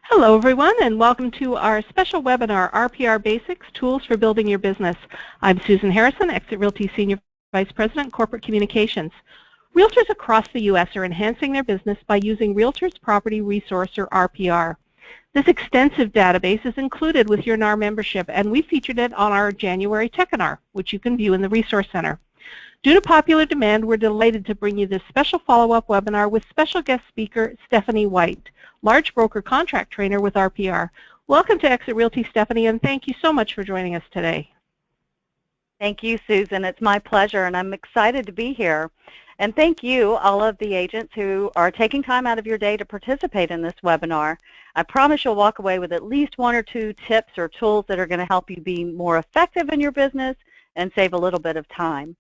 Hello everyone, and welcome to our special webinar, RPR Basics, Tools for Building Your Business. I'm Susan Harrison, Exit Realty Senior Vice President, Corporate Communications. Realtors across the U.S. are enhancing their business by using Realtors Property Resource, or RPR. This extensive database is included with your NAR membership, and we featured it on our January Techinar, which you can view in the Resource Center. Due to popular demand, we're delighted to bring you this special follow-up webinar with special guest speaker Stephanie White, large broker contract trainer with RPR. Welcome to Exit Realty, Stephanie, and thank you so much for joining us today. Thank you, Susan. It's my pleasure, and I'm excited to be here. And thank you, all of the agents who are taking time out of your day to participate in this webinar. I promise you'll walk away with at least one or two tips or tools that are going to help you be more effective in your business and save a little bit of time.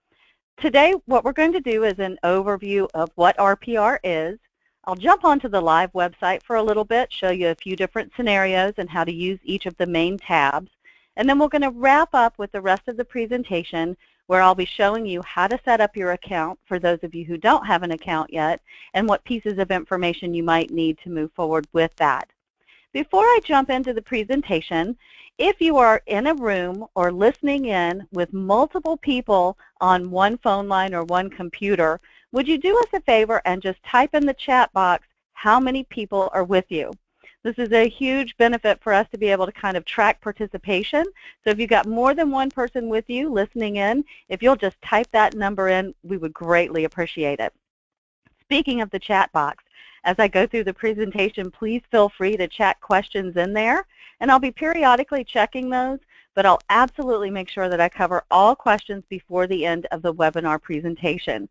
Today, what we're going to do is an overview of what RPR is. I'll jump onto the live website for a little bit, show you a few different scenarios and how to use each of the main tabs. And then we're going to wrap up with the rest of the presentation where I'll be showing you how to set up your account for those of you who don't have an account yet and what pieces of information you might need to move forward with that. Before I jump into the presentation, if you are in a room or listening in with multiple people on one phone line or one computer, would you do us a favor and just type in the chat box how many people are with you? This is a huge benefit for us to be able to kind of track participation. So if you've got more than one person with you listening in, if you'll just type that number in, we would greatly appreciate it. Speaking of the chat box, as I go through the presentation, please feel free to chat questions in there, and I'll be periodically checking those, but I'll absolutely make sure that I cover all questions before the end of the webinar presentation.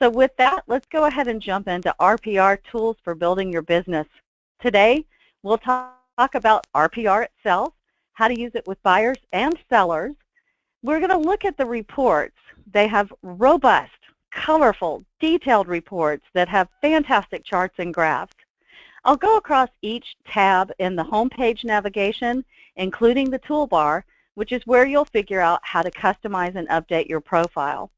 So with that, let's go ahead and jump into RPR Tools for Building Your Business. Today, we'll talk about RPR itself, how to use it with buyers and sellers. We're going to look at the reports. They have robust, colorful, detailed reports that have fantastic charts and graphs. I'll go across each tab in the homepage navigation, including the toolbar, which is where you'll figure out how to customize and update your profile.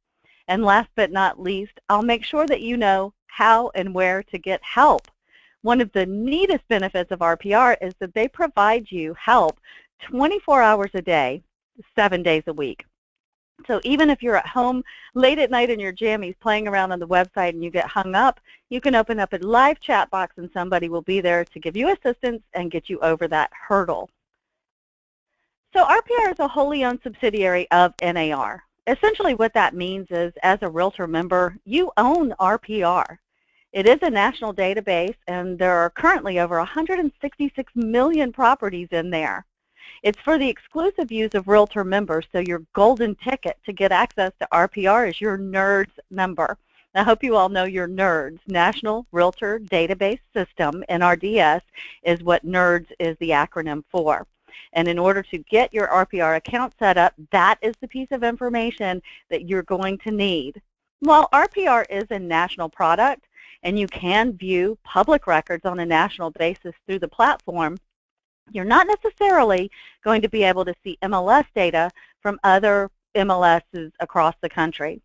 And last but not least, I'll make sure that you know how and where to get help. One of the neatest benefits of RPR is that they provide you help 24 hours a day, 7 days a week. So even if you're at home late at night in your jammies playing around on the website and you get hung up, you can open up a live chat box and somebody will be there to give you assistance and get you over that hurdle. So RPR is a wholly owned subsidiary of NAR. Essentially what that means is, as a Realtor member, you own RPR. It is a national database, and there are currently over 166 million properties in there. It's for the exclusive use of Realtor members, so your golden ticket to get access to RPR is your NERDS number. I hope you all know your NERDS, National Realtor Database System, NRDS, is what NERDS is the acronym for. And in order to get your RPR account set up, that is the piece of information that you're going to need. While RPR is a national product, and you can view public records on a national basis through the platform, you're not necessarily going to be able to see MLS data from other MLSs across the country.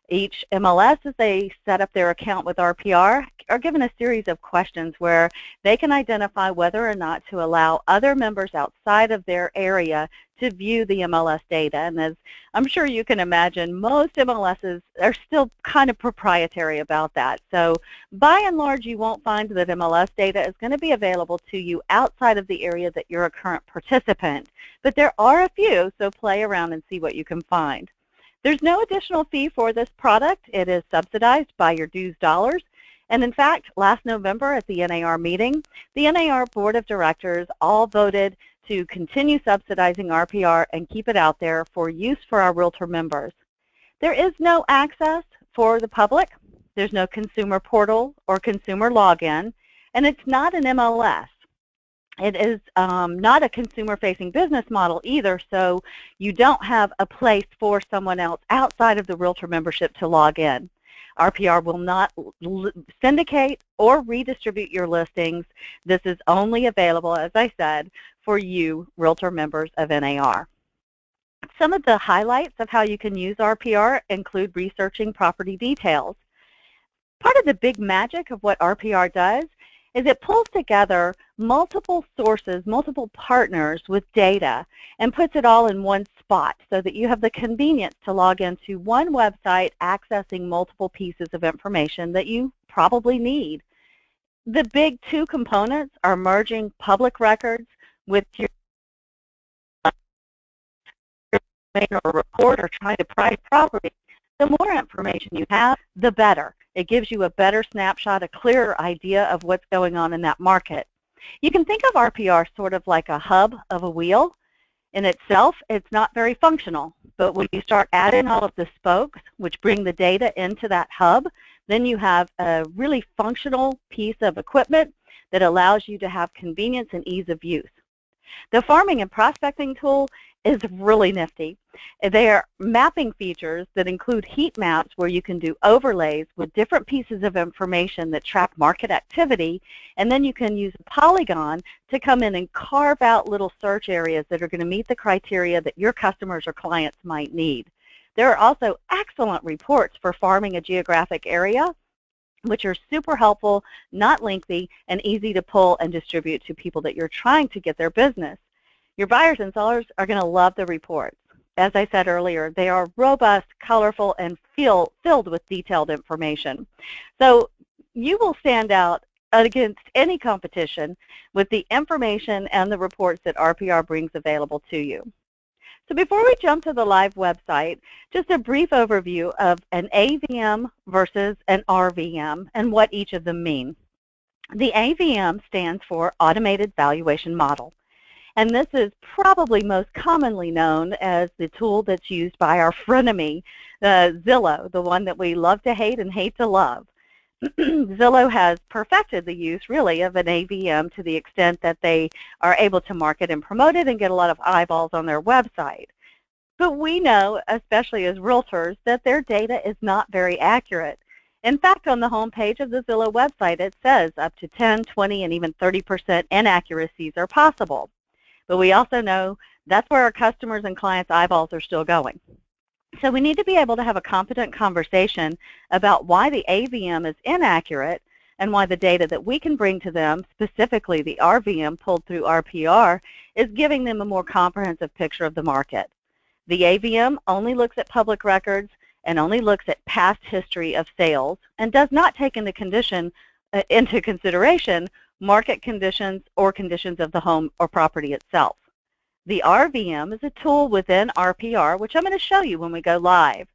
Each MLS, as they set up their account with RPR, are given a series of questions where they can identify whether or not to allow other members outside of their area to view the MLS data. And as I'm sure you can imagine, most MLSs are still kind of proprietary about that. So by and large, you won't find that MLS data is going to be available to you outside of the area that you're a current participant. But there are a few, so play around and see what you can find. There's no additional fee for this product. It is subsidized by your dues dollars. And in fact, last November at the NAR meeting, the NAR Board of Directors all voted to continue subsidizing RPR and keep it out there for use for our Realtor members. There is no access for the public. There's no consumer portal or consumer login, and it's not an MLS. It is not a consumer-facing business model either, so you don't have a place for someone else outside of the Realtor membership to log in. RPR will not syndicate or redistribute your listings. This is only available, as I said, for you Realtor members of NAR. Some of the highlights of how you can use RPR include researching property details. Part of the big magic of what RPR does is it pulls together multiple sources, multiple partners with data, and puts it all in one spot so that you have the convenience to log into one website accessing multiple pieces of information that you probably need. The big two components are merging public records with your or report or trying to price property. The more information you have, the better. It gives you a better snapshot, a clearer idea of what's going on in that market. You can think of RPR sort of like a hub of a wheel. In itself, it's not very functional, but when you start adding all of the spokes, which bring the data into that hub, then you have a really functional piece of equipment that allows you to have convenience and ease of use. The farming and prospecting tool is really nifty. They are mapping features that include heat maps where you can do overlays with different pieces of information that track market activity, and then you can use a polygon to come in and carve out little search areas that are going to meet the criteria that your customers or clients might need. There are also excellent reports for farming a geographic area, which are super helpful, not lengthy, and easy to pull and distribute to people that you're trying to get their business. Your buyers and sellers are going to love the reports. As I said earlier, they are robust, colorful, and filled with detailed information. So you will stand out against any competition with the information and the reports that RPR brings available to you. So before we jump to the live website, just a brief overview of an AVM versus an RVM and what each of them mean. The AVM stands for Automated Valuation Model. And this is probably most commonly known as the tool that's used by our frenemy, Zillow, the one that we love to hate and hate to love. Zillow has perfected the use, really, of an AVM to the extent that they are able to market and promote it and get a lot of eyeballs on their website. But we know, especially as realtors, that their data is not very accurate. In fact, on the home page of the Zillow website, it says up to 10, 20, and even 30% inaccuracies are possible. But we also know that's where our customers and clients' eyeballs are still going. So we need to be able to have a competent conversation about why the AVM is inaccurate and why the data that we can bring to them, specifically the RVM pulled through RPR, is giving them a more comprehensive picture of the market. The AVM only looks at public records and only looks at past history of sales and does not take into consideration market conditions or conditions of the home or property itself. The RVM is a tool within RPR, which I'm going to show you when we go live.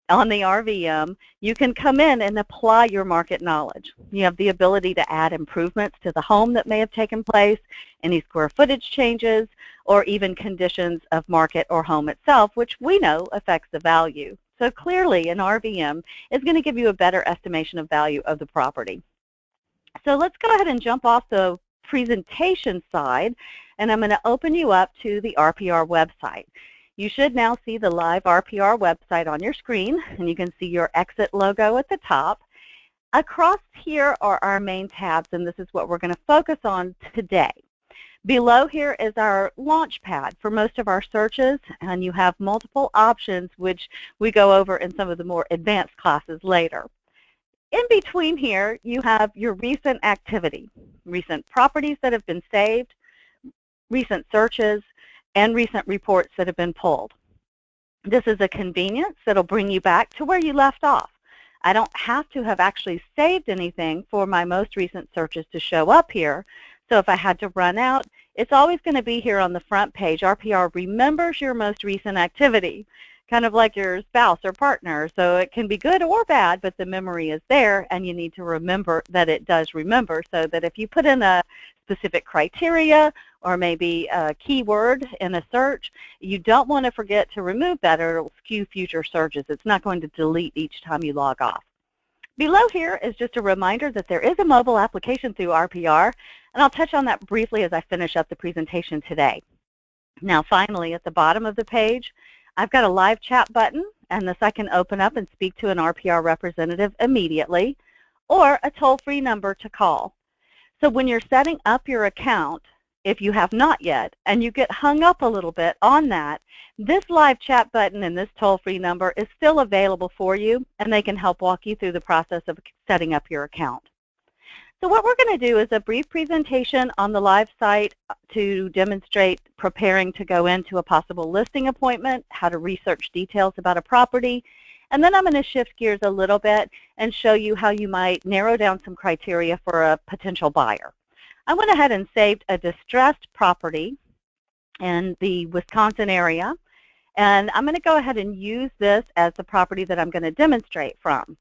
On the RVM, you can come in and apply your market knowledge. You have the ability to add improvements to the home that may have taken place, any square footage changes, or even conditions of market or home itself, which we know affects the value. So clearly, an RVM is going to give you a better estimation of value of the property. So let's go ahead and jump off the presentation side, and I'm going to open you up to the RPR website. You should now see the live RPR website on your screen, and you can see your exit logo at the top. Across here are our main tabs, and this is what we're going to focus on today. Below here is our launch pad for most of our searches, and you have multiple options, which we go over in some of the more advanced classes later. In between here, you have your recent activity, recent properties that have been saved, recent searches, and recent reports that have been pulled. This is a convenience that will bring you back to where you left off. I don't have to have actually saved anything for my most recent searches to show up here. So if I had to run out, it's always going to be here on the front page. RPR remembers your most recent activity, kind of like your spouse or partner. So it can be good or bad, but the memory is there, and you need to remember that it does remember, so that if you put in a specific criteria or maybe a keyword in a search, you don't want to forget to remove that, or it will skew future searches. It's not going to delete each time you log off. Below here is just a reminder that there is a mobile application through RPR, and I'll touch on that briefly as I finish up the presentation today. Now finally, at the bottom of the page, I've got a live chat button, and this I can open up and speak to an RPR representative immediately, or a toll-free number to call. So when you're setting up your account, if you have not yet, and you get hung up a little bit on that, this live chat button and this toll-free number is still available for you, and they can help walk you through the process of setting up your account. So what we're going to do is a brief presentation on the live site to demonstrate preparing to go into a possible listing appointment, how to research details about a property, and then I'm going to shift gears a little bit and show you how you might narrow down some criteria for a potential buyer. I went ahead and saved a distressed property in the Wisconsin area, and I'm going to go ahead and use this as the property that I'm going to demonstrate from.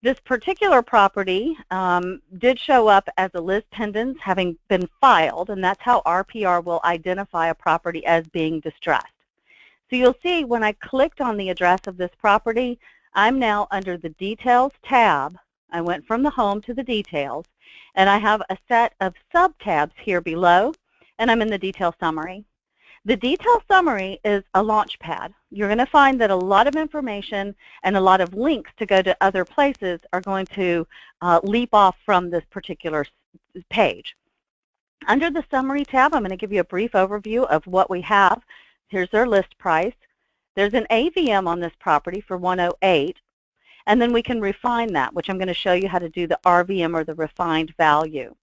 This particular property did show up as a lis pendens having been filed, and that's how RPR will identify a property as being distressed. So you'll see when I clicked on the address of this property, I'm now under the Details tab. I went from the home to the details, and I have a set of sub-tabs here below, and I'm in the detail summary. The detail summary is a launch pad. You're going to find that a lot of information and a lot of links to go to other places are going to leap off from this particular page. Under the summary tab, I'm going to give you a brief overview of what we have. Here's their list price. There's an AVM on this property for 108, and then we can refine that, which I'm going to show you how to do the RVM, or the refined value.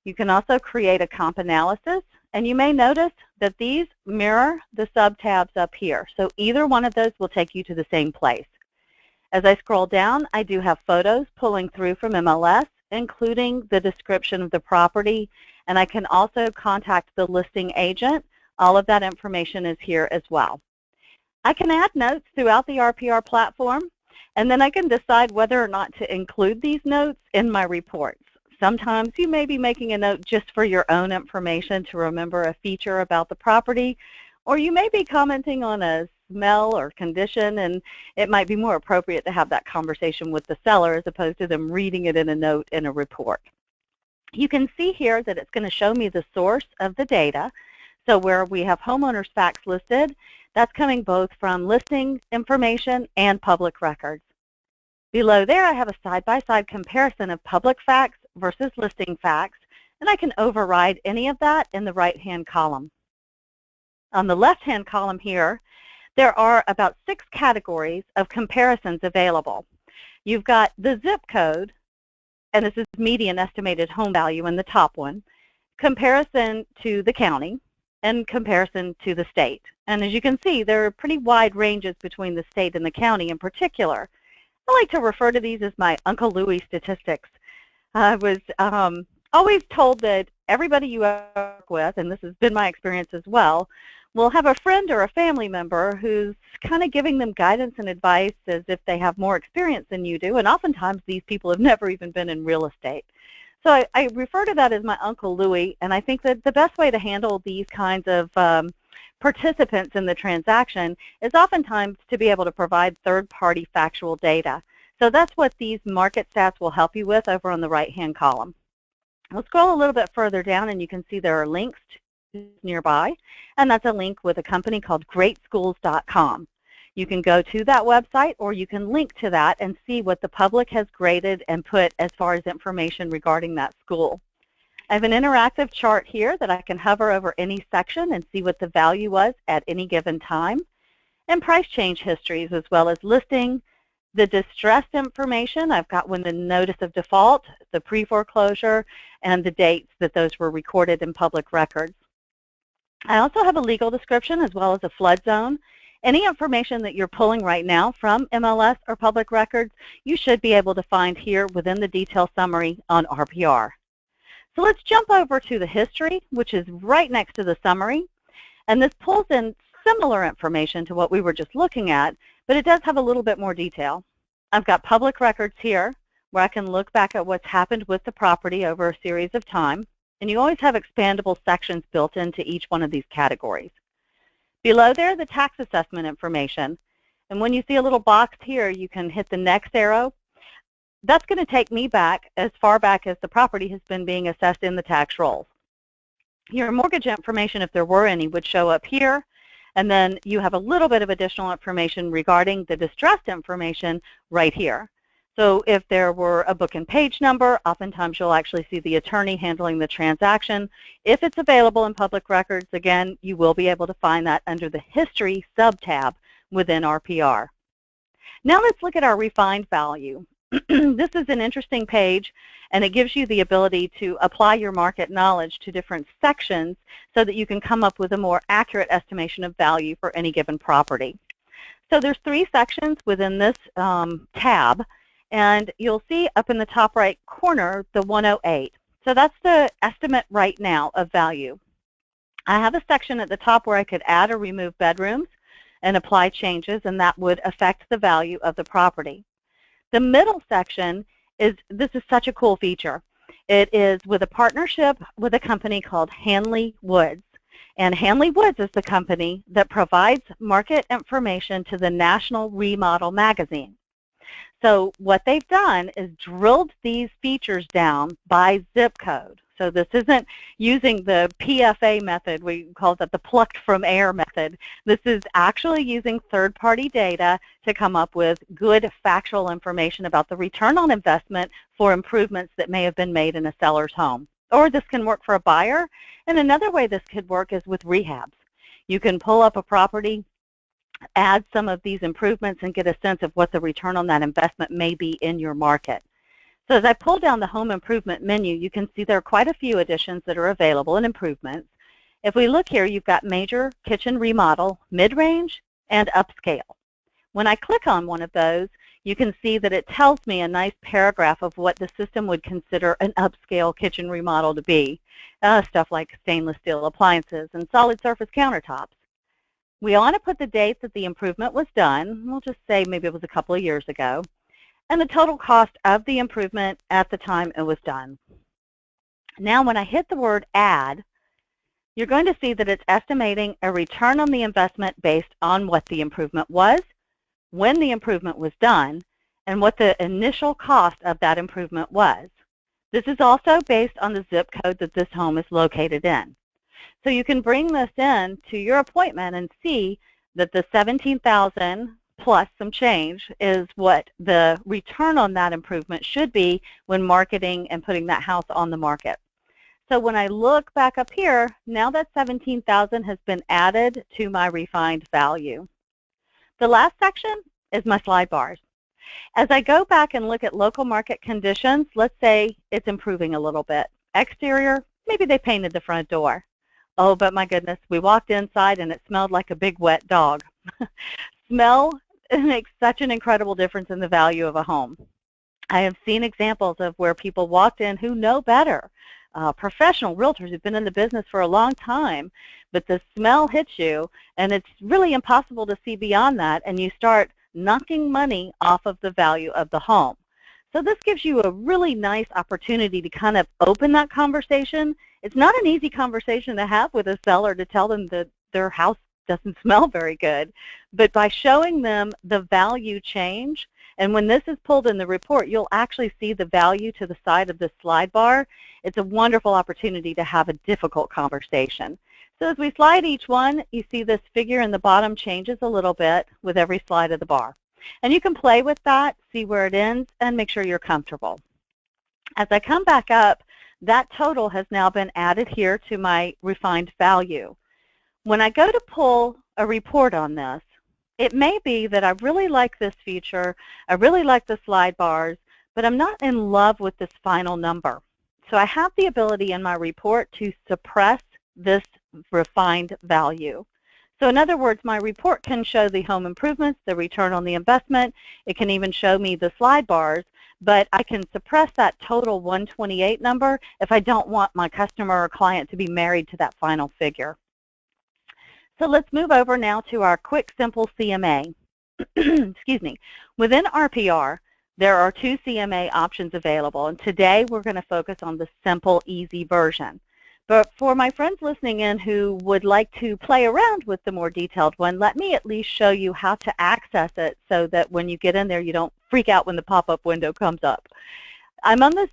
You can also create a comp analysis, and you may notice that these mirror the sub-tabs up here. So either one of those will take you to the same place. As I scroll down, I do have photos pulling through from MLS, including the description of the property, and I can also contact the listing agent. All of that information is here as well. I can add notes throughout the RPR platform, and then I can decide whether or not to include these notes in my reports. Sometimes you may be making a note just for your own information to remember a feature about the property, or you may be commenting on a smell or condition, and it might be more appropriate to have that conversation with the seller as opposed to them reading it in a note in a report. You can see here that it's going to show me the source of the data. So where we have homeowners facts listed, that's coming both from listing information and public records. Below there, I have a side-by-side comparison of public facts versus listing facts, and I can override any of that in the right-hand column. On the left-hand column here, there are about 6 categories of comparisons available. You've got the zip code, and this is median estimated home value in the top one, comparison to the county, and comparison to the state. And as you can see, there are pretty wide ranges between the state and the county in particular. I like to refer to these as my Uncle Louie statistics. I was always told that everybody you work with, and this has been my experience as well, will have a friend or a family member who's kind of giving them guidance and advice as if they have more experience than you do, and oftentimes these people have never even been in real estate. So I refer to that as my Uncle Louie, and I think that the best way to handle these kinds of participants in the transaction is oftentimes to be able to provide third-party factual data. So that's what these market stats will help you with over on the right-hand column. We'll scroll a little bit further down, and you can see there are links nearby, and that's a link with a company called greatschools.com. You can go to that website, or you can link to that and see what the public has graded and put as far as information regarding that school. I have an interactive chart here that I can hover over any section and see what the value was at any given time, and price change histories, as well as listing, the distressed information. I've got when the notice of default, the pre-foreclosure, and the dates that those were recorded in public records. I also have a legal description as well as a flood zone. Any information that you're pulling right now from MLS or public records, you should be able to find here within the detail summary on RPR. So let's jump over to the history, which is right next to the summary. And this pulls in similar information to what we were just looking at, but it does have a little bit more detail. I've got public records here where I can look back at what's happened with the property over a series of time. And you always have expandable sections built into each one of these categories. Below there, the tax assessment information. And when you see a little box here, you can hit the next arrow. That's going to take me back as far back as the property has been being assessed in the tax rolls. Your mortgage information, if there were any, would show up here. And then you have a little bit of additional information regarding the distressed information right here. So if there were a book and page number, oftentimes you'll actually see the attorney handling the transaction. If it's available in public records, again, you will be able to find that under the History sub-tab within RPR. Now let's look at our refined value. This is an interesting page, and it gives you the ability to apply your market knowledge to different sections so that you can come up with a more accurate estimation of value for any given property. So there's 3 sections within this tab, and you'll see up in the top right corner the 108. So that's the estimate right now of value. I have a section at the top where I could add or remove bedrooms and apply changes, and that would affect the value of the property. The middle section this is such a cool feature. It is with a partnership with a company called Hanley Woods. And Hanley Woods is the company that provides market information to the National Remodel magazine. So what they've done is drilled these features down by zip code. So this isn't using the PFA method, we call that the plucked from air method. This is actually using third-party data to come up with good factual information about the return on investment for improvements that may have been made in a seller's home. Or this can work for a buyer, and another way this could work is with rehabs. You can pull up a property, add some of these improvements, and get a sense of what the return on that investment may be in your market. So as I pull down the home improvement menu, you can see there are quite a few additions that are available and improvements. If we look here, you've got major kitchen remodel, mid-range, and upscale. When I click on one of those, you can see that it tells me a nice paragraph of what the system would consider an upscale kitchen remodel to be. Stuff like stainless steel appliances and solid surface countertops. We want to put the date that the improvement was done. We'll just say maybe it was a couple of years ago. And the total cost of the improvement at the time it was done. Now when I hit the word add, you're going to see that it's estimating a return on the investment based on what the improvement was, when the improvement was done, and what the initial cost of that improvement was. This is also based on the zip code that this home is located in. So you can bring this in to your appointment and see that the $17,000 plus some change is what the return on that improvement should be when marketing and putting that house on the market. So when I look back up here, now that $17,000 has been added to my refined value. The last section is my slide bars. As I go back and look at local market conditions, let's say it's improving a little bit. Exterior, maybe they painted the front door. Oh, but my goodness, we walked inside and it smelled like a big wet dog. Smell makes such an incredible difference in the value of a home. I have seen examples of where people walked in who know better, professional realtors who've been in the business for a long time, but the smell hits you and it's really impossible to see beyond that, and you start knocking money off of the value of the home. So this gives you a really nice opportunity to kind of open that conversation. It's not an easy conversation to have with a seller to tell them that their house doesn't smell very good, but by showing them the value change, and when this is pulled in the report, you'll actually see the value to the side of the slide bar. It's a wonderful opportunity to have a difficult conversation. So as we slide each one, you see this figure in the bottom changes a little bit with every slide of the bar. And you can play with that, see where it ends, and make sure you're comfortable. As I come back up, that total has now been added here to my refined value. When I go to pull a report on this, it may be that I really like this feature, I really like the slide bars, but I'm not in love with this final number. So I have the ability in my report to suppress this refined value. So in other words, my report can show the home improvements, the return on the investment, it can even show me the slide bars, but I can suppress that total 128 number if I don't want my customer or client to be married to that final figure. So let's move over now to our quick, simple CMA. Excuse me. Within RPR, there are 2 CMA options available, and today we're going to focus on the simple, easy version. But for my friends listening in who would like to play around with the more detailed one, let me at least show you how to access it so that when you get in there, you don't freak out when the pop-up window comes up. I'm on this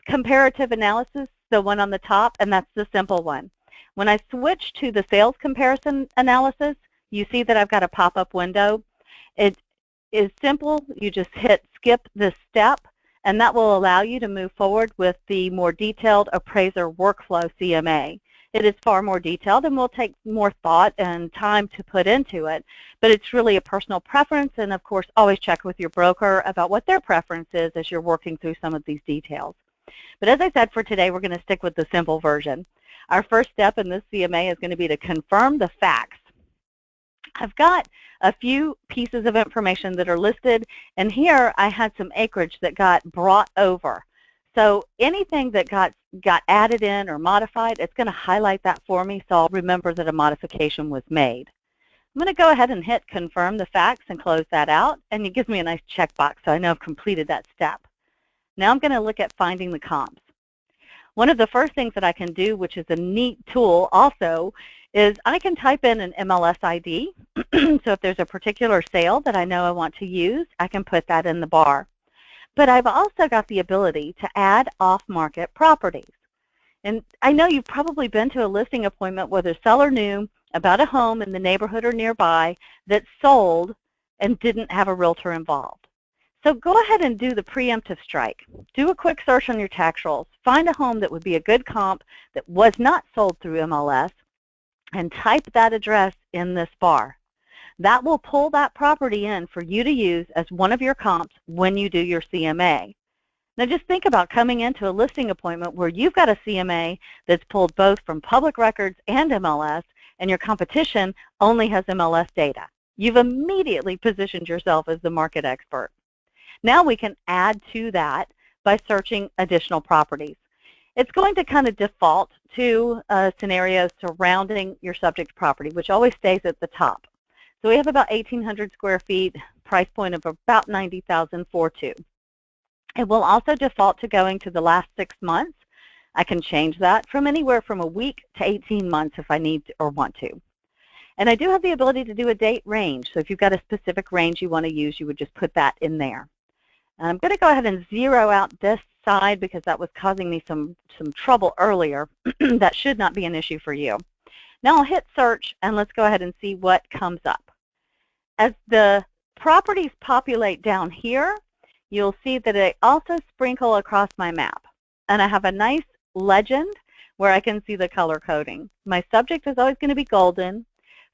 comparative analysis, the one on the top, and that's the simple one. When I switch to the sales comparison analysis, you see that I've got a pop-up window. It is simple. You just hit skip this step, and that will allow you to move forward with the more detailed appraiser workflow CMA. It is far more detailed and will take more thought and time to put into it, but it's really a personal preference, and of course always check with your broker about what their preference is as you're working through some of these details. But as I said, for today we're going to stick with the simple version. Our first step in this CMA is going to be to confirm the facts. I've got a few pieces of information that are listed, and here I had some acreage that got brought over. So anything that got added in or modified, it's going to highlight that for me so I'll remember that a modification was made. I'm going to go ahead and hit confirm the facts and close that out, and it gives me a nice checkbox so I know I've completed that step. Now I'm going to look at finding the comps. One of the first things that I can do, which is a neat tool also, is I can type in an MLS ID. So if there's a particular sale that I know I want to use, I can put that in the bar. But I've also got the ability to add off-market properties. And I know you've probably been to a listing appointment where the seller knew about a home in the neighborhood or nearby that sold and didn't have a realtor involved. So go ahead and do the preemptive strike. Do a quick search on your tax rolls. Find a home that would be a good comp that was not sold through MLS and type that address in this bar. That will pull that property in for you to use as one of your comps when you do your CMA. Now just think about coming into a listing appointment where you've got a CMA that's pulled both from public records and MLS, and your competition only has MLS data. You've immediately positioned yourself as the market expert. Now we can add to that by searching additional properties. It's going to kind of default to scenarios surrounding your subject property, which always stays at the top. So we have about 1,800 square feet, price point of about $90,000 for two. It will also default to going to the last 6 months. I can change that from anywhere from a week to 18 months if I need to or want to. And I do have the ability to do a date range. So if you've got a specific range you want to use, you would just put that in there. And I'm going to go ahead and zero out this side because that was causing me some trouble earlier. That should not be an issue for you. Now I'll hit search and let's go ahead and see what comes up. As the properties populate down here, you'll see that they also sprinkle across my map. And I have a nice legend where I can see the color coding. My subject is always going to be golden.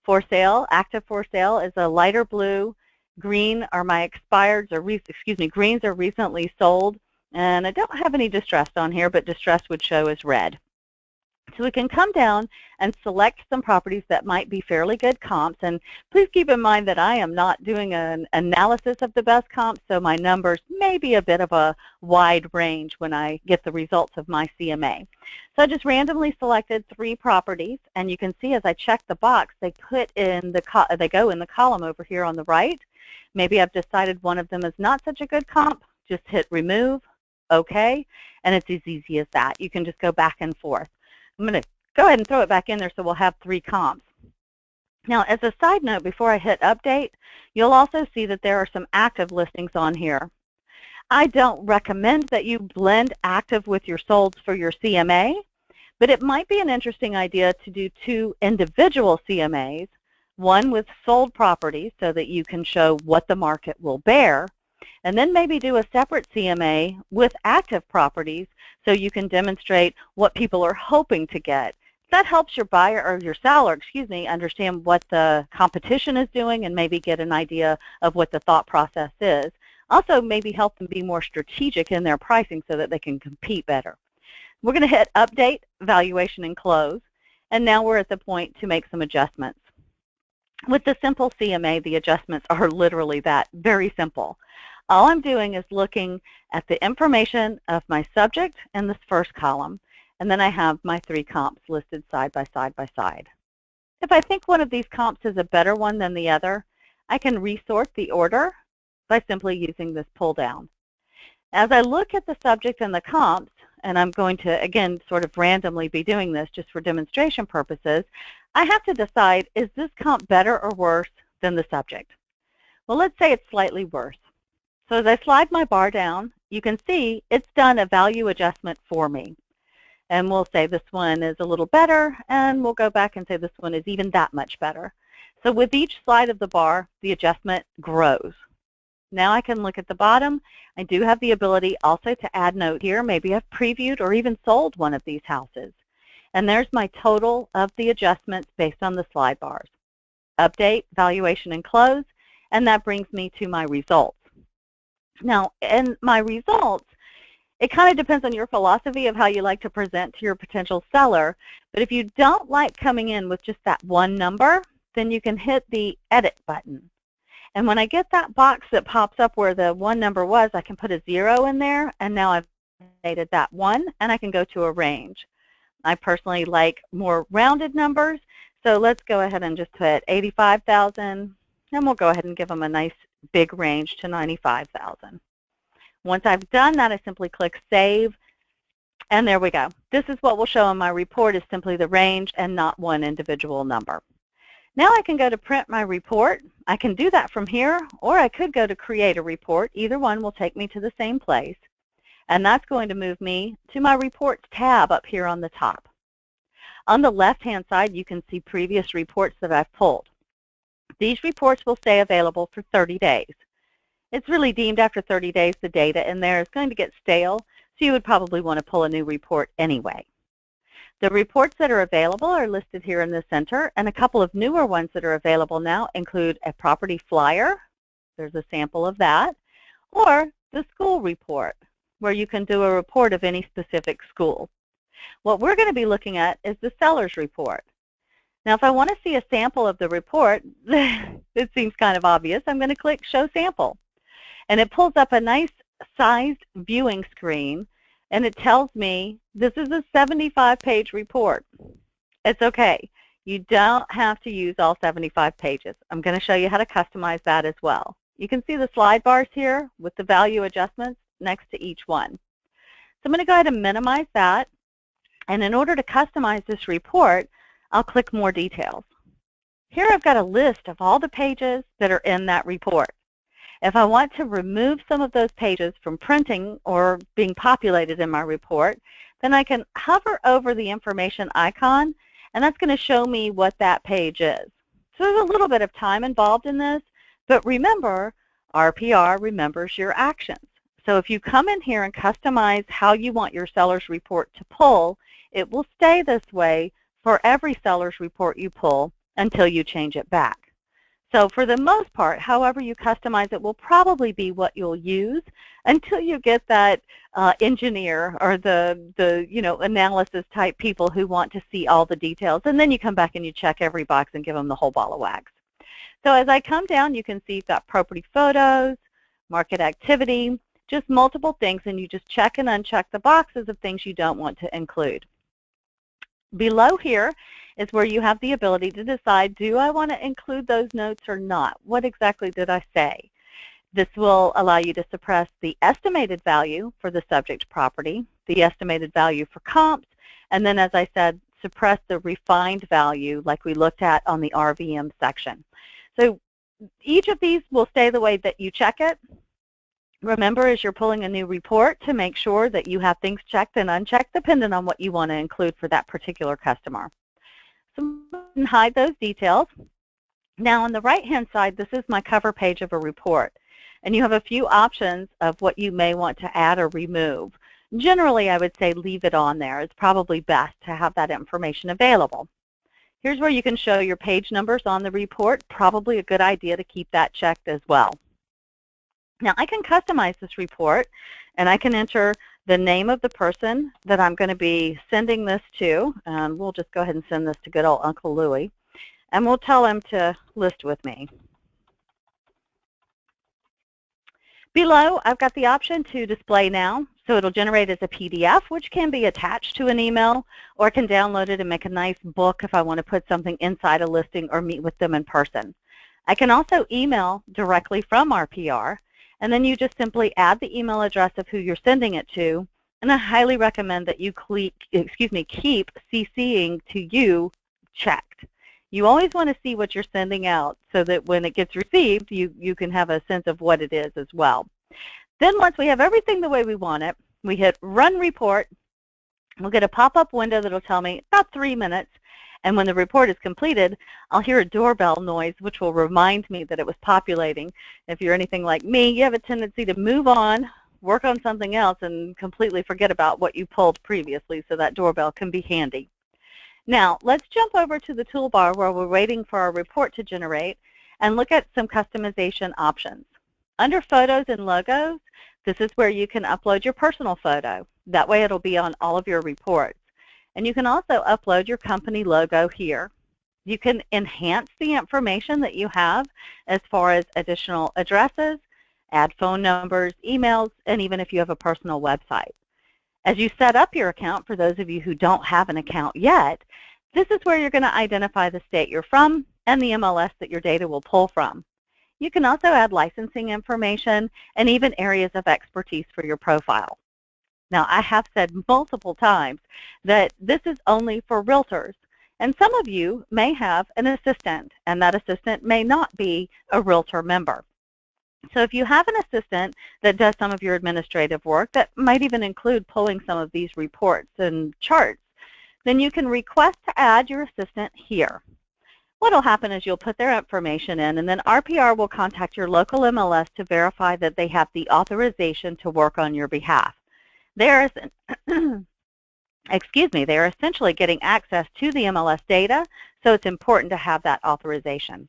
For sale, active for sale is a lighter blue. Green are my expireds, or greens are recently sold. And I don't have any distressed on here, but distressed would show as red. So we can come down and select some properties that might be fairly good comps. And please keep in mind that I am not doing an analysis of the best comps, so my numbers may be a bit of a wide range when I get the results of my CMA. So I just randomly selected 3 properties, and you can see as I check the box, they go in the column over here on the right. Maybe I've decided one of them is not such a good comp. Just hit remove, OK, and it's as easy as that. You can just go back and forth. I'm going to go ahead and throw it back in there so we'll have 3 comps. Now, as a side note, before I hit update, you'll also see that there are some active listings on here. I don't recommend that you blend active with your solds for your CMA, but it might be an interesting idea to do 2 individual CMAs, one with sold properties so that you can show what the market will bear, and then maybe do a separate CMA with active properties so you can demonstrate what people are hoping to get. That helps your buyer or your seller, understand what the competition is doing and maybe get an idea of what the thought process is. Also maybe help them be more strategic in their pricing so that they can compete better. We're going to hit update, valuation, and close. And now we're at the point to make some adjustments. With the simple CMA, the adjustments are literally that, very simple. All I'm doing is looking at the information of my subject in this first column, and then I have my 3 comps listed side by side by side. If I think one of these comps is a better one than the other, I can resort the order by simply using this pull down. As I look at the subject and the comps, and I'm going to, again, sort of randomly be doing this just for demonstration purposes, I have to decide, is this comp better or worse than the subject? Well, let's say it's slightly worse. So as I slide my bar down, you can see it's done a value adjustment for me. And we'll say this one is a little better, and we'll go back and say this one is even that much better. So with each slide of the bar, the adjustment grows. Now I can look at the bottom. I do have the ability also to add note here. Maybe I've previewed or even sold one of these houses. And there's my total of the adjustments based on the slide bars. Update, valuation, and close, and that brings me to my results. Now, in my results, it kind of depends on your philosophy of how you like to present to your potential seller, but if you don't like coming in with just that one number, then you can hit the edit button. And when I get that box that pops up where the one number was, I can put a 0 in there, and now I've updated that one, and I can go to a range. I personally like more rounded numbers, so let's go ahead and just put 85,000, and we'll go ahead and give them a nice big range to 95,000. Once I've done that, I simply click Save, and there we go. This is what will show in my report is simply the range and not one individual number. Now I can go to print my report. I can do that from here, or I could go to create a report. Either one will take me to the same place, and that's going to move me to my reports tab up here on the top. On the left-hand side, you can see previous reports that I've pulled. These reports will stay available for 30 days. It's really deemed after 30 days the data in there is going to get stale, so you would probably want to pull a new report anyway. The reports that are available are listed here in the center, and a couple of newer ones that are available now include a property flyer, there's a sample of that, or the school report, where you can do a report of any specific school. What we're going to be looking at is the seller's report. Now, if I want to see a sample of the report, it seems kind of obvious, I'm going to click Show Sample. And it pulls up a nice sized viewing screen, and it tells me this is a 75-page report. It's okay. You don't have to use all 75 pages. I'm going to show you how to customize that as well. You can see the slide bars here with the value adjustments next to each one. So I'm going to go ahead and minimize that. And in order to customize this report, I'll click More Details. Here I've got a list of all the pages that are in that report. If I want to remove some of those pages from printing or being populated in my report, then I can hover over the information icon, and that's going to show me what that page is. So there's a little bit of time involved in this, but remember, RPR remembers your actions. So if you come in here and customize how you want your seller's report to pull, it will stay this way for every seller's report you pull until you change it back. So for the most part, however you customize it will probably be what you'll use until you get that engineer or the analysis type people who want to see all the details, and then you come back and you check every box and give them the whole ball of wax. So as I come down, you can see you've got property photos, market activity, just multiple things, and you just check and uncheck the boxes of things you don't want to include. Below here is where you have the ability to decide, do I want to include those notes or not? What exactly did I say? This will allow you to suppress the estimated value for the subject property, the estimated value for comps, and then, as I said, suppress the refined value like we looked at on the RVM section. So each of these will stay the way that you check it. Remember, as you're pulling a new report, to make sure that you have things checked and unchecked depending on what you want to include for that particular customer. So you can hide those details. Now on the right-hand side, this is my cover page of a report. And you have a few options of what you may want to add or remove. Generally, I would say leave it on there. It's probably best to have that information available. Here's where you can show your page numbers on the report. Probably a good idea to keep that checked as well. Now I can customize this report, and I can enter the name of the person that I'm going to be sending this to, and we'll just go ahead and send this to good old Uncle Louie, and we'll tell him to list with me. Below, I've got the option to display now, so it'll generate as a PDF, which can be attached to an email, or I can download it and make a nice book if I want to put something inside a listing or meet with them in person. I can also email directly from RPR, and then you just simply add the email address of who you're sending it to, and I highly recommend that you keep CCing to you checked. You always want to see what you're sending out so that when it gets received, you can have a sense of what it is as well. Then once we have everything the way we want it, we hit Run Report. We'll get a pop-up window that will tell me about 3 minutes, and when the report is completed, I'll hear a doorbell noise, which will remind me that it was populating. If you're anything like me, you have a tendency to move on, work on something else, and completely forget about what you pulled previously, so that doorbell can be handy. Now, let's jump over to the toolbar where we're waiting for our report to generate and look at some customization options. Under Photos and Logos, this is where you can upload your personal photo. That way it'll be on all of your reports. And you can also upload your company logo here. You can enhance the information that you have as far as additional addresses, add phone numbers, emails, and even if you have a personal website. As you set up your account, for those of you who don't have an account yet, this is where you're going to identify the state you're from and the MLS that your data will pull from. You can also add licensing information and even areas of expertise for your profile. Now, I have said multiple times that this is only for realtors, and some of you may have an assistant, and that assistant may not be a realtor member. So if you have an assistant that does some of your administrative work, that might even include pulling some of these reports and charts, then you can request to add your assistant here. What will happen is you'll put their information in, and then RPR will contact your local MLS to verify that they have the authorization to work on your behalf. They're essentially getting access to the MLS data, so it's important to have that authorization.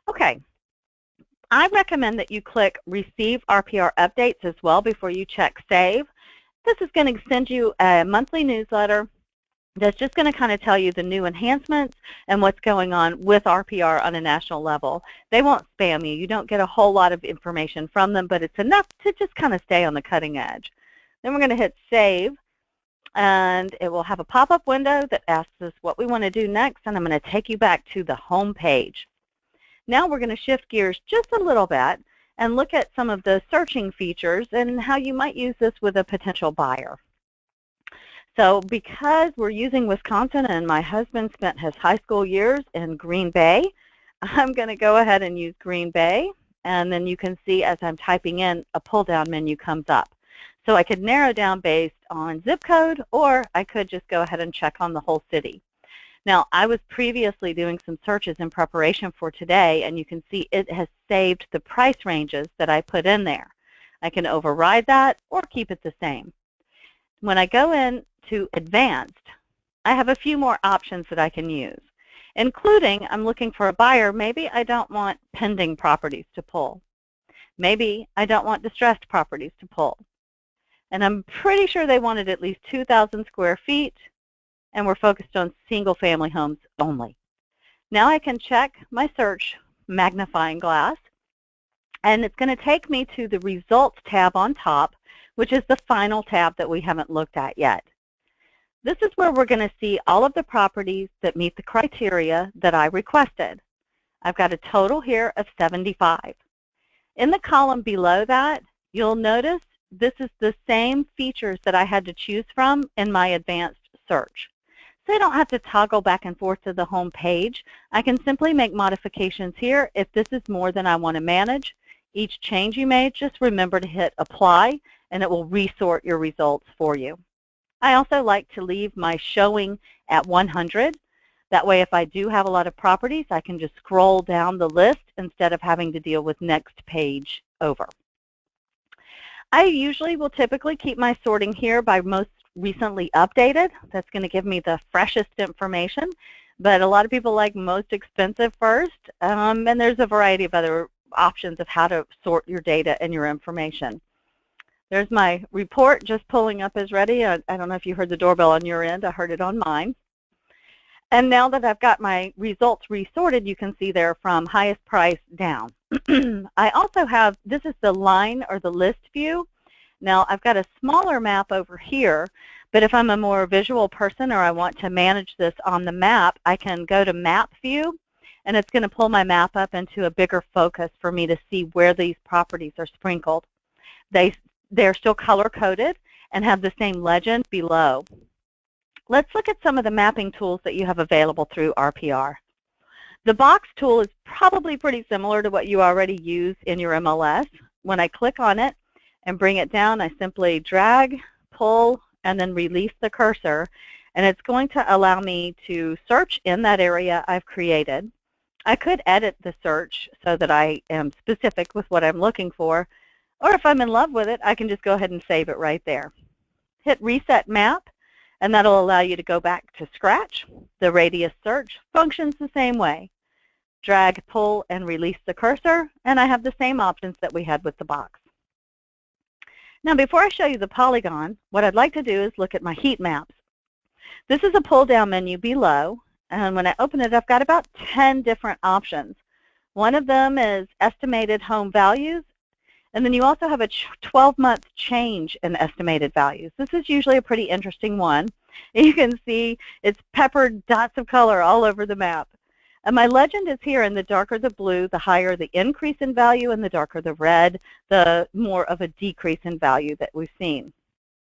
Okay, I recommend that you click Receive RPR Updates as well before you check Save. This is going to send you a monthly newsletter that's just going to kind of tell you the new enhancements and what's going on with RPR on a national level. They won't spam you. You don't get a whole lot of information from them, but it's enough to just kind of stay on the cutting edge. Then we're going to hit Save, and it will have a pop-up window that asks us what we want to do next, and I'm going to take you back to the home page. Now we're going to shift gears just a little bit and look at some of the searching features and how you might use this with a potential buyer. So because we're using Wisconsin and my husband spent his high school years in Green Bay, I'm going to go ahead and use Green Bay, and then you can see as I'm typing in, a pull-down menu comes up. So I could narrow down based on zip code, or I could just go ahead and check on the whole city. Now, I was previously doing some searches in preparation for today, and you can see it has saved the price ranges that I put in there. I can override that or keep it the same. When I go in to Advanced, I have a few more options that I can use, including I'm looking for a buyer. Maybe I don't want pending properties to pull. Maybe I don't want distressed properties to pull. And I'm pretty sure they wanted at least 2,000 square feet, and we're focused on single-family homes only. Now I can check my search magnifying glass, and it's going to take me to the Results tab on top, which is the final tab that we haven't looked at yet. This is where we're going to see all of the properties that meet the criteria that I requested. I've got a total here of 75. In the column below that, you'll notice this is the same features that I had to choose from in my advanced search. So I don't have to toggle back and forth to the home page. I can simply make modifications here if this is more than I want to manage. Each change you made, just remember to hit Apply, and it will resort your results for you. I also like to leave my showing at 100. That way, if I do have a lot of properties, I can just scroll down the list instead of having to deal with next page over. I usually will typically keep my sorting here by most recently updated. That's going to give me the freshest information, but a lot of people like most expensive first, and there's a variety of other options of how to sort your data and your information. There's my report just pulling up as ready. I don't know if you heard the doorbell on your end. I heard it on mine. And now that I've got my results resorted, you can see they're from highest price down. I also have, this is the line or the list view. Now I've got a smaller map over here, but if I'm a more visual person or I want to manage this on the map, I can go to Map View, and it's going to pull my map up into a bigger focus for me to see where these properties are sprinkled. They're still color-coded and have the same legend below. Let's look at some of the mapping tools that you have available through RPR. The box tool is probably pretty similar to what you already use in your MLS. When I click on it and bring it down, I simply drag, pull, and then release the cursor, and it's going to allow me to search in that area I've created. I could edit the search so that I am specific with what I'm looking for, or if I'm in love with it, I can just go ahead and save it right there. hit Reset Map, and that'll allow you to go back to scratch. The radius search functions the same way. Drag, pull, and release the cursor, and I have the same options that we had with the box. Now, before I show you the polygon, what I'd like to do is look at my heat maps. This is a pull-down menu below, and when I open it, I've got about 10 different options. One of them is estimated home values, and then you also have a 12-month change in estimated values. This is usually a pretty interesting one. You can see it's peppered dots of color all over the map. And my legend is here, and the darker the blue, the higher the increase in value, and the darker the red, the more of a decrease in value that we've seen.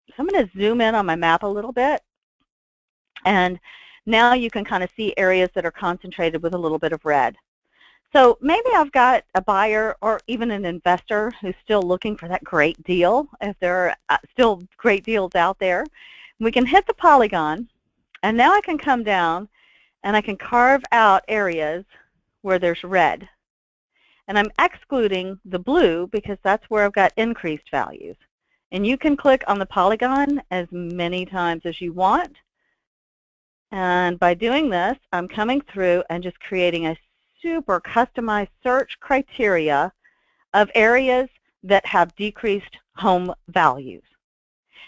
So I'm going to zoom in on my map a little bit, and now you can kind of see areas that are concentrated with a little bit of red. So maybe I've got a buyer or even an investor who's still looking for that great deal, if there are still great deals out there. We can hit the polygon, and now I can come down and I can carve out areas where there's red. And I'm excluding the blue because that's where I've got increased values. And you can click on the polygon as many times as you want. And by doing this, I'm coming through and just creating a super customized search criteria of areas that have decreased home values.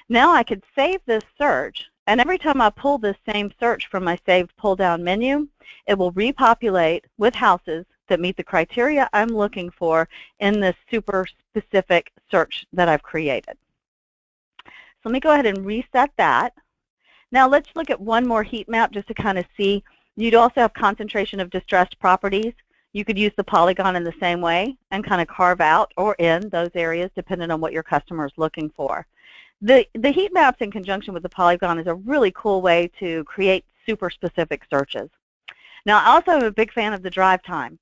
Now I could save this search, and every time I pull this same search from my saved pull-down menu, it will repopulate with houses that meet the criteria I'm looking for in this super specific search that I've created. So let me go ahead and reset that. Now let's look at one more heat map just to kind of see. You'd also have concentration of distressed properties. You could use the polygon in the same way and kind of carve out or in those areas depending on what your customer is looking for. The heat maps in conjunction with the polygon is a really cool way to create super specific searches. Now, I also am a big fan of the drive time.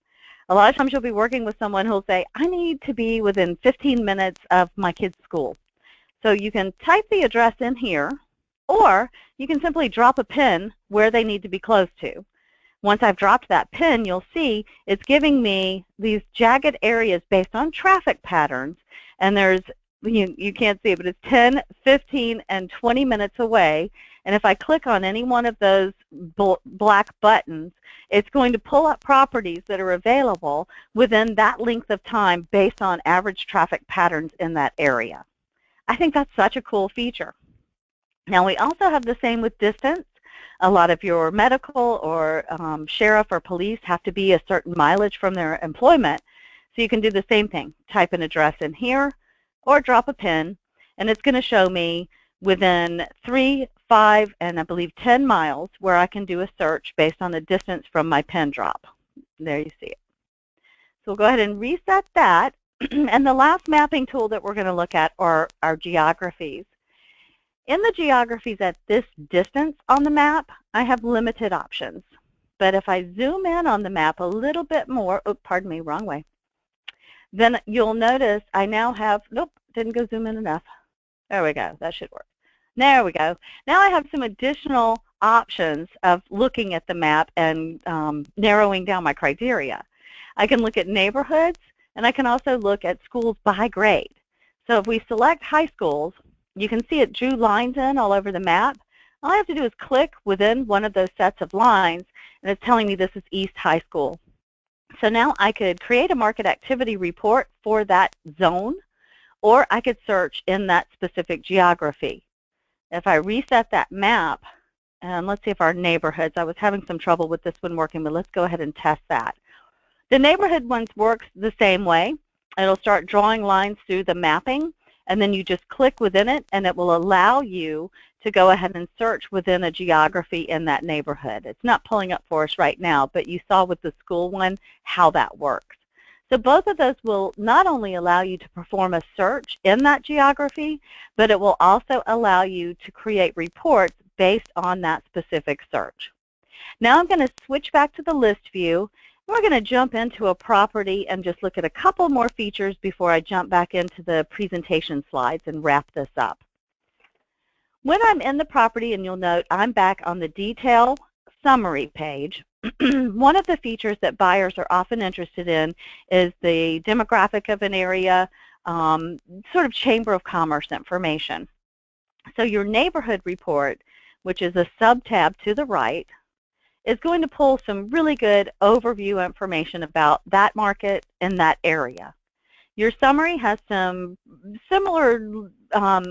A lot of times you'll be working with someone who'll say, I need to be within 15 minutes of my kid's school. So you can type the address in here, or you can simply drop a pin where they need to be close to. Once I've dropped that pin, you'll see it's giving me these jagged areas based on traffic patterns, and there's you can't see it, but it's 10, 15, and 20 minutes away. And if I click on any one of those black buttons, it's going to pull up properties that are available within that length of time based on average traffic patterns in that area. I think that's such a cool feature. Now, we also have the same with distance. A lot of your medical or sheriff or police have to be a certain mileage from their employment. So you can do the same thing. Type an address in here, or drop a pin, and it's going to show me within 3, 5, and I believe 10 miles where I can do a search based on the distance from my pin drop. There you see it. So we'll go ahead and reset that. And the last mapping tool that we're going to look at are our geographies. In the geographies at this distance on the map, I have limited options. But if I zoom in on the map a little bit more, oh, pardon me, wrong way, then you'll notice I now have, nope, didn't go zoom in enough. There we go, that should work. There we go. Now I have some additional options of looking at the map and narrowing down my criteria. I can look at neighborhoods, and I can also look at schools by grade. So if we select high schools, you can see it drew lines in all over the map. All I have to do is click within one of those sets of lines, and it's telling me this is East High School. So now I could create a market activity report for that zone, or I could search in that specific geography. If I reset that map, and let's see if our neighborhoods, I was having some trouble with this one working, but let's go ahead and test that. The neighborhood ones works the same way. It'll start drawing lines through the mapping, and then you just click within it, and it will allow you to go ahead and search within a geography in that neighborhood. It's not pulling up for us right now, but you saw with the school one how that works. So both of those will not only allow you to perform a search in that geography, but it will also allow you to create reports based on that specific search. Now I'm going to switch back to the list view. We're going to jump into a property and just look at a couple more features before I jump back into the presentation slides and wrap this up. When I'm in the property, and you'll note I'm back on the detail summary page, one of the features that buyers are often interested in is the demographic of an area, sort of chamber of commerce information. So your neighborhood report, which is a sub-tab to the right, is going to pull some really good overview information about that market and that area. Your summary has some similar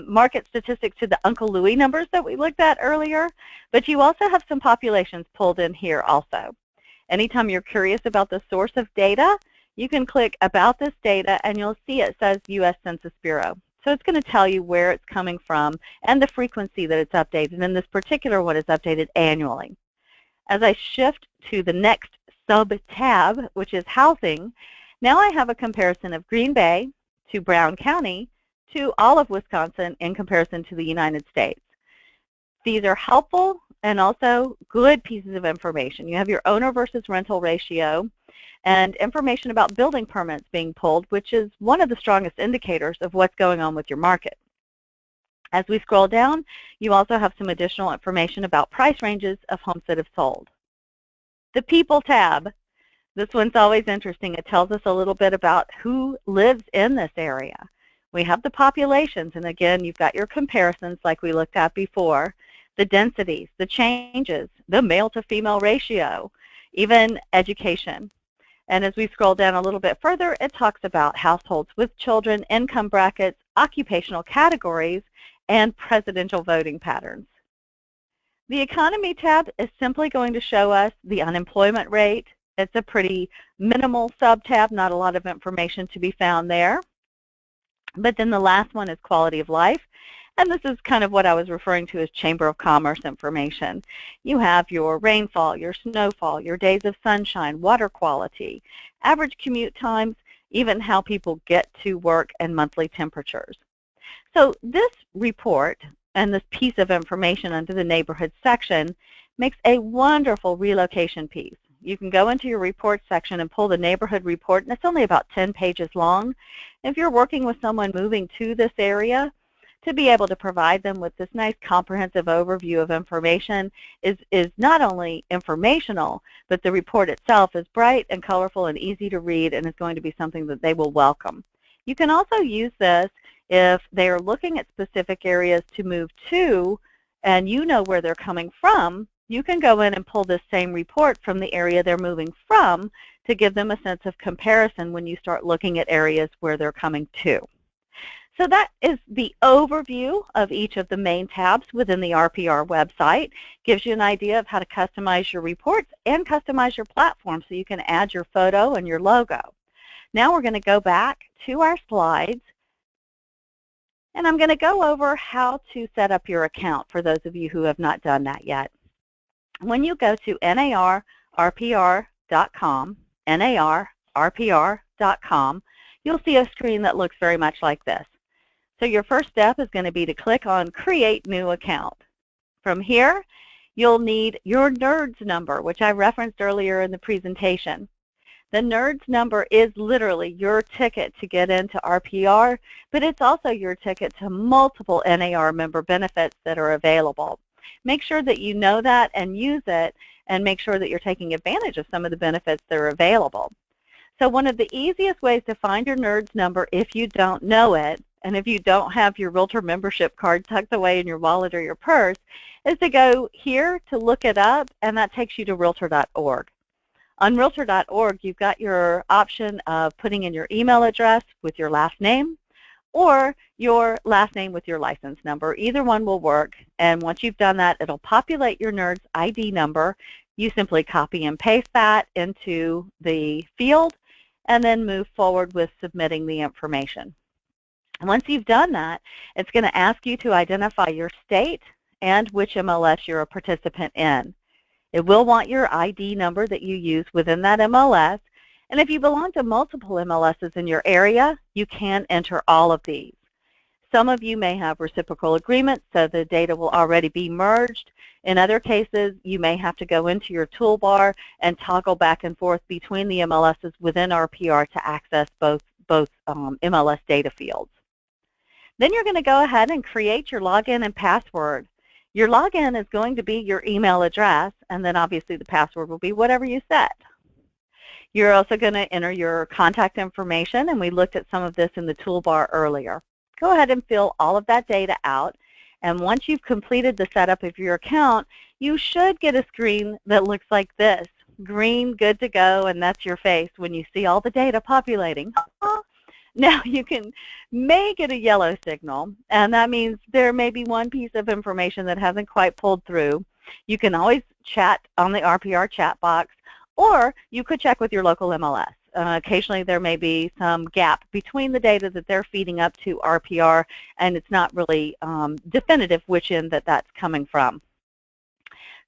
market statistics to the Uncle Louie numbers that we looked at earlier, but you also have some populations pulled in here also. Anytime you're curious about the source of data, you can click About This Data and you'll see it says U.S. Census Bureau. So it's going to tell you where it's coming from and the frequency that it's updated. And this particular one is updated annually. As I shift to the next sub-tab, which is housing, now I have a comparison of Green Bay to Brown County to all of Wisconsin in comparison to the United States. These are helpful and also good pieces of information. You have your owner versus rental ratio and information about building permits being pulled, which is one of the strongest indicators of what's going on with your market. As we scroll down, you also have some additional information about price ranges of homes that have sold. The People tab. This one's always interesting. It tells us a little bit about who lives in this area. We have the populations, and again, you've got your comparisons like we looked at before, the densities, the changes, the male to female ratio, even education. And as we scroll down a little bit further, it talks about households with children, income brackets, occupational categories, and presidential voting patterns. The Economy tab is simply going to show us the unemployment rate. It's a pretty minimal sub-tab, not a lot of information to be found there. But then the last one is Quality of Life, and this is kind of what I was referring to as Chamber of Commerce information. You have your rainfall, your snowfall, your days of sunshine, water quality, average commute times, even how people get to work and monthly temperatures. So this report and this piece of information under the neighborhood section makes a wonderful relocation piece. You can go into your report section and pull the neighborhood report, and it's only about 10 pages long. If you're working with someone moving to this area, to be able to provide them with this nice comprehensive overview of information is not only informational, but the report itself is bright and colorful and easy to read, and is going to be something that they will welcome. You can also use this if they are looking at specific areas to move to, and you know where they're coming from. You can go in and pull this same report from the area they're moving from to give them a sense of comparison when you start looking at areas where they're coming to. So that is the overview of each of the main tabs within the RPR website. Gives you an idea of how to customize your reports and customize your platform so you can add your photo and your logo. Now we're going to go back to our slides, and I'm going to go over how to set up your account for those of you who have not done that yet. When you go to narrpr.com, narrpr.com, you'll see a screen that looks very much like this. So your first step is going to be to click on Create New Account. From here, you'll need your NERDS number, which I referenced earlier in the presentation. The NERDS number is literally your ticket to get into RPR, but it's also your ticket to multiple NAR member benefits that are available. Make sure that you know that and use it, and make sure that you're taking advantage of some of the benefits that are available. So one of the easiest ways to find your NERDS number if you don't know it, and if you don't have your Realtor membership card tucked away in your wallet or your purse, is to go here to look it up, and that takes you to Realtor.org. On Realtor.org, you've got your option of putting in your email address with your last name, or your last name with your license number. Either one will work, and once you've done that, it'll populate your NERDS ID number. You simply copy and paste that into the field, and then move forward with submitting the information. And once you've done that, it's going to ask you to identify your state and which MLS you're a participant in. It will want your ID number that you use within that MLS, and if you belong to multiple MLSs in your area, you can enter all of these. Some of you may have reciprocal agreements, so the data will already be merged. In other cases, you may have to go into your toolbar and toggle back and forth between the MLSs within RPR to access both MLS data fields. Then you're going to go ahead and create your login and password. Your login is going to be your email address, and then obviously the password will be whatever you set. You're also going to enter your contact information, and we looked at some of this in the toolbar earlier. Go ahead and fill all of that data out, And once you've completed the setup of your account, you should get a screen that looks like this. Green, good to go, and that's your face when you see all the data populating. Now you may get a yellow signal, and that means there may be one piece of information that hasn't quite pulled through. You can always chat on the RPR chat box, or you could check with your local MLS. Occasionally there may be some gap between the data that they're feeding up to RPR, and it's not really definitive which end that's coming from.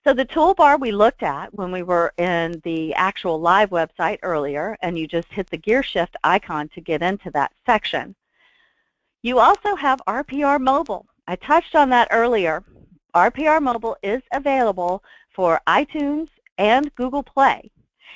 So the toolbar we looked at when we were in the actual live website earlier, and you just hit the gear shift icon to get into that section. You also have RPR Mobile. I touched on that earlier. RPR Mobile is available for iTunes and Google Play.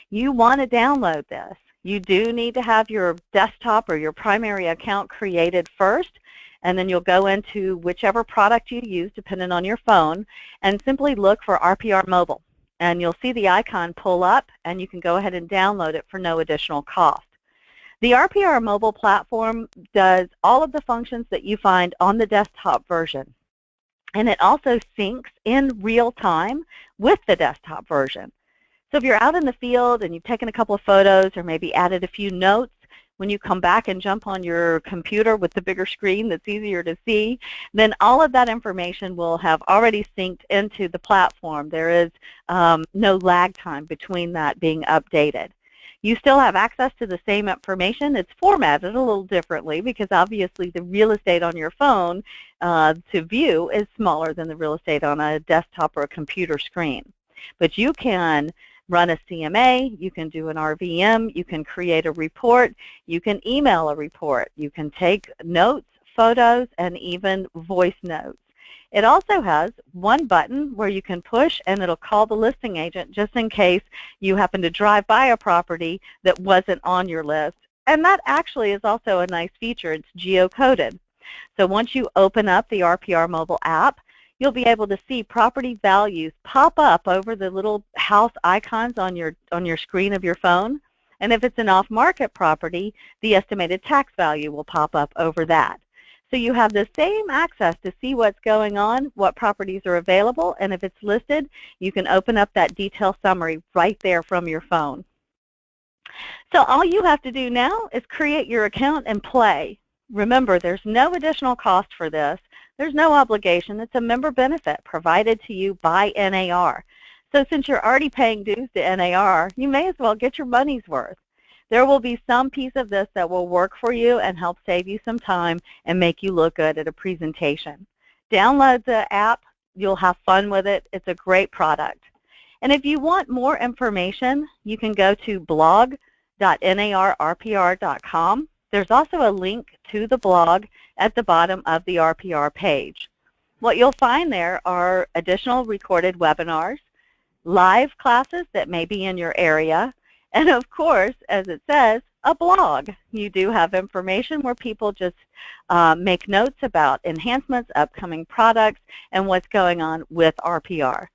You want to download this. You do need to have your desktop or your primary account created first, and then you'll go into whichever product you use, depending on your phone, and simply look for RPR Mobile. And you'll see the icon pull up, and you can go ahead and download it for no additional cost. The RPR Mobile platform does all of the functions that you find on the desktop version. And it also syncs in real time with the desktop version. So if you're out in the field and you've taken a couple of photos or maybe added a few notes, when you come back and jump on your computer with the bigger screen that's easier to see, then all of that information will have already synced into the platform. There is no lag time between that being updated. You still have access to the same information. It's formatted a little differently because obviously the real estate on your phone to view is smaller than the real estate on a desktop or a computer screen. But you can run a CMA, you can do an RVM, you can create a report, you can email a report, you can take notes, photos, and even voice notes. It also has one button where you can push and it'll call the listing agent just in case you happen to drive by a property that wasn't on your list. And that actually is also a nice feature. It's geocoded. So once you open up the RPR mobile app, you'll be able to see property values pop up over the little house icons on your screen of your phone. And if it's an off-market property, the estimated tax value will pop up over that. So you have the same access to see what's going on, what properties are available, and if it's listed, you can open up that detail summary right there from your phone. So all you have to do now is create your account and play. Remember, there's no additional cost for this. There's no obligation. It's a member benefit provided to you by NAR. So since you're already paying dues to NAR, you may as well get your money's worth. There will be some piece of this that will work for you and help save you some time and make you look good at a presentation. Download the app. You'll have fun with it. It's a great product. And if you want more information, you can go to blog.narrpr.com. There's also a link to the blog at the bottom of the RPR page. What you'll find there are additional recorded webinars, live classes that may be in your area, and of course, as it says, a blog. You do have information where people just make notes about enhancements, upcoming products, and what's going on with RPR.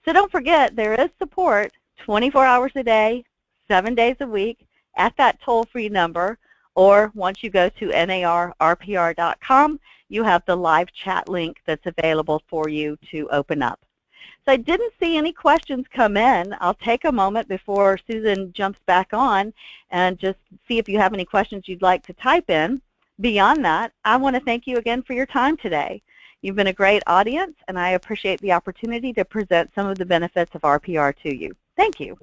So don't forget, there is support 24 hours a day, 7 days a week at that toll-free number, or once you go to narrpr.com, you have the live chat link that's available for you to open up. So I didn't see any questions come in. I'll take a moment before Susan jumps back on and just see if you have any questions you'd like to type in. Beyond that, I want to thank you again for your time today. You've been a great audience, and I appreciate the opportunity to present some of the benefits of RPR to you. Thank you.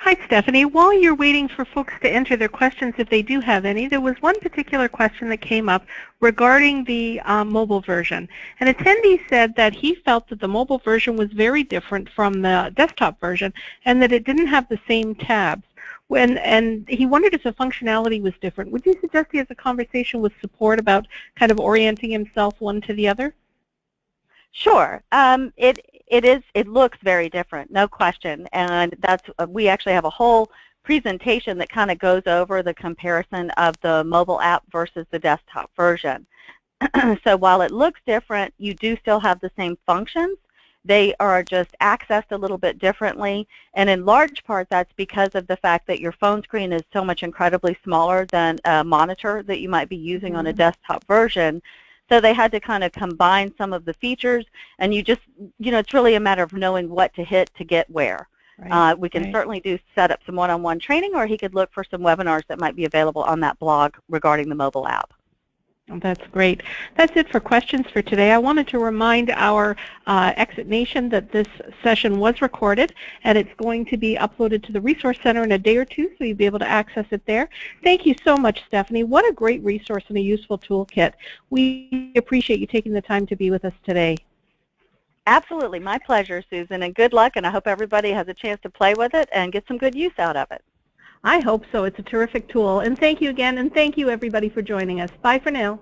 Hi, Stephanie. While you're waiting for folks to enter their questions, if they do have any, there was one particular question that came up regarding the mobile version. An attendee said that he felt that the mobile version was very different from the desktop version and that it didn't have the same tabs. And he wondered if the functionality was different. Would you suggest he has a conversation with support about kind of orienting himself one to the other? Sure. It looks very different, no question, and we actually have a whole presentation that kind of goes over the comparison of the mobile app versus the desktop version. So while it looks different, you do still have the same functions. They are just accessed a little bit differently, and in large part that's because of the fact that your phone screen is so much incredibly smaller than a monitor that you might be using on a desktop version. So they had to kind of combine some of the features, and you just, it's really a matter of knowing what to hit to get where. Right, we can right. certainly set up some one-on-one training, or he could look for some webinars that might be available on that blog regarding the mobile app. That's great. That's it for questions for today. I wanted to remind our Exit Nation that this session was recorded, and it's going to be uploaded to the Resource Center in a day or two, so you'll be able to access it there. Thank you so much, Stephanie. What a great resource and a useful toolkit. We appreciate you taking the time to be with us today. Absolutely. My pleasure, Susan, and good luck, and I hope everybody has a chance to play with it and get some good use out of it. I hope so. It's a terrific tool. And thank you again, and thank you, everybody, for joining us. Bye for now.